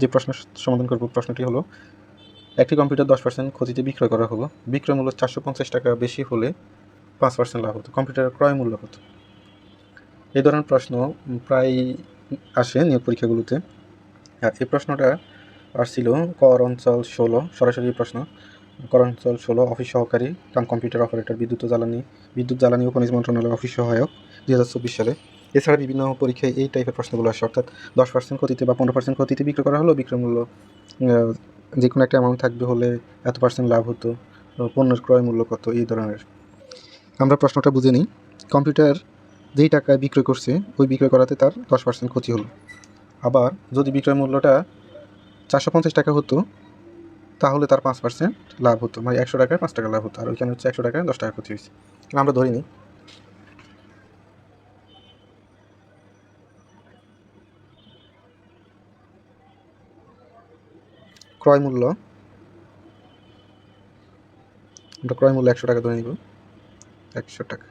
যে প্রশ্ন সমাধান করব প্রশ্নটি হলো, একটি কম্পিউটার 10% ক্ষতিতে বিক্রয় করা হলো। বিক্রয় মূল্য 450 টাকা বেশি হলে 5% লাভ হতো। কম্পিউটারের ক্রয় মূল্য কত? এই ধরনের প্রশ্ন প্রায় আসে নিয়োগ পরীক্ষাগুলোতে। আর এই প্রশ্নটা আসছিল কর অঞ্চল 16, সরাসরি প্রশ্ন। কর অঞ্চল 16 অফিস সহকারী কাম কম্পিউটার অপারেটর বিদ্যুৎ জ্বালানি ও খনিজ মন্ত্রণালয় অফিস সহায়ক 2024 সালে। এছাড়া বিভিন্ন পরীক্ষায় এই টাইপের প্রশ্নগুলো আসে, অর্থাৎ 10% ক্ষতিতে বা 15% ক্ষতিতে বিক্রয় করা হলো, বিক্রয় মূল্য যে কোনো একটা অ্যামাউন্ট থাকবে হলে এত % লাভ হতো, পণ্যের ক্রয় মূল্য কত, এই ধরনের। আমরা প্রশ্নটা বুঝে নিই। কম্পিউটার যেই টাকায় বিক্রয় করছে ওই বিক্রয় করাতে তার 10% ক্ষতি হলো। আবার যদি বিক্রয় মূল্যটা 450 টাকা হতো তাহলে তার 5% লাভ হতো, মানে 100 টাকায় 5 টাকা লাভ হতো। আর ওইখানে হচ্ছে 100 টাকায় 10 টাকা ক্ষতি হয়েছে। আমরা ধরে নিই ক্রয় মূল্য 100 টাকা ধরে নিব। 100 টাকা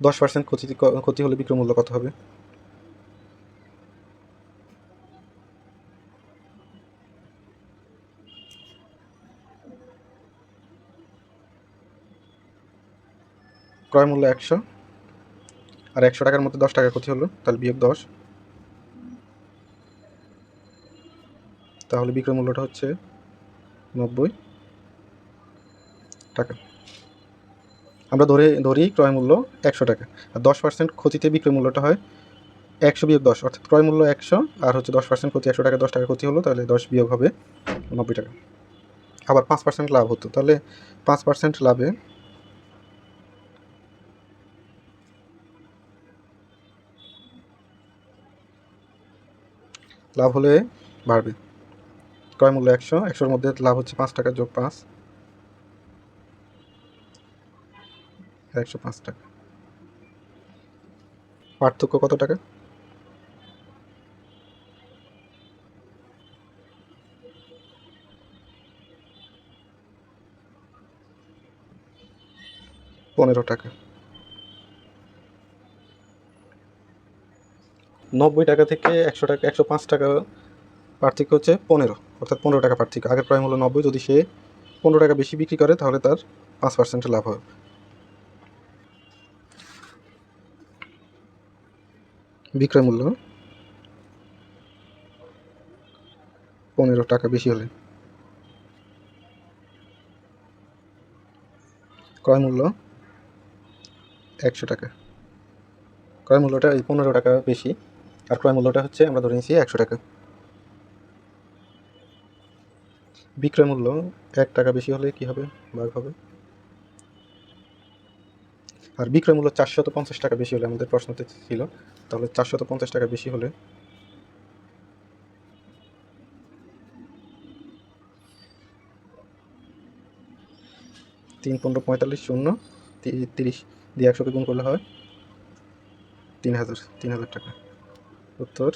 10% ক্ষতি হলে বিক্রয় মূল্য কত হবে? ক্রয় মূল্য 100 আর 100 টাকার মধ্যে 10 টাকা ক্ষতি হলো, তাহলে বিয়োগ 10, তাহলে বিক্রয় মূল্যটা হচ্ছে 90 টাকা। আমরা ধরি ক্রয় মূল্য 100 টাকা, আর 10% ক্ষতিতে বিক্রয় মূল্যটা হয় 100 বিয়োগ 10, অর্থাৎ ক্রয় মূল্য 100 আর হচ্ছে 10% ক্ষতি 100 টাকা, 10 টাকা ক্ষতি হলো, তাহলে 10 বিয়োগ হবে 90 টাকা। আবার 5% লাভ হতো, তাহলে 5% লাভে লাভ হলে বাড়বে। ক্রয় মূল্য 100, 100-র মধ্যে লাভ হচ্ছে 5 টাকা যোগ 5, 105 টাকা। পার্থক্য কত টাকা? পনেরো টাকা। 90 টাকা থেকে 100 টাকা, 105 টাকা পার্থক্য হচ্ছে 15, অর্থাৎ 15 টাকা পার্থক্য। আগের ক্রয় মূল্য 90, যদি সে 15 টাকা বেশি বিক্রি করে তাহলে তার 5% লাভ হবে। বিক্রয় মূল্য 15 টাকা বেশি হলে ক্রয় মূল্য 100 টাকা। ক্রয় মূল্যটা এই 15 টাকা বেশি, আর ক্রয় মূল্যটা হচ্ছে আমরা ধরে নিয়েছি 100 টাকা। বিক্রয় মূল্য 1 টাকা বেশি হলে কি হবে? ভাগ হবে। আর বিক্রয় মূল্য 450 টাকা বেশি হলে, আমাদের প্রশ্নতে ছিল, তাহলে 450 টাকা বেশি হলে 3 15 45 শূন্য 30 দিয়ে 100কে গুণ করলে হয় 3000 টাকা। উত্তর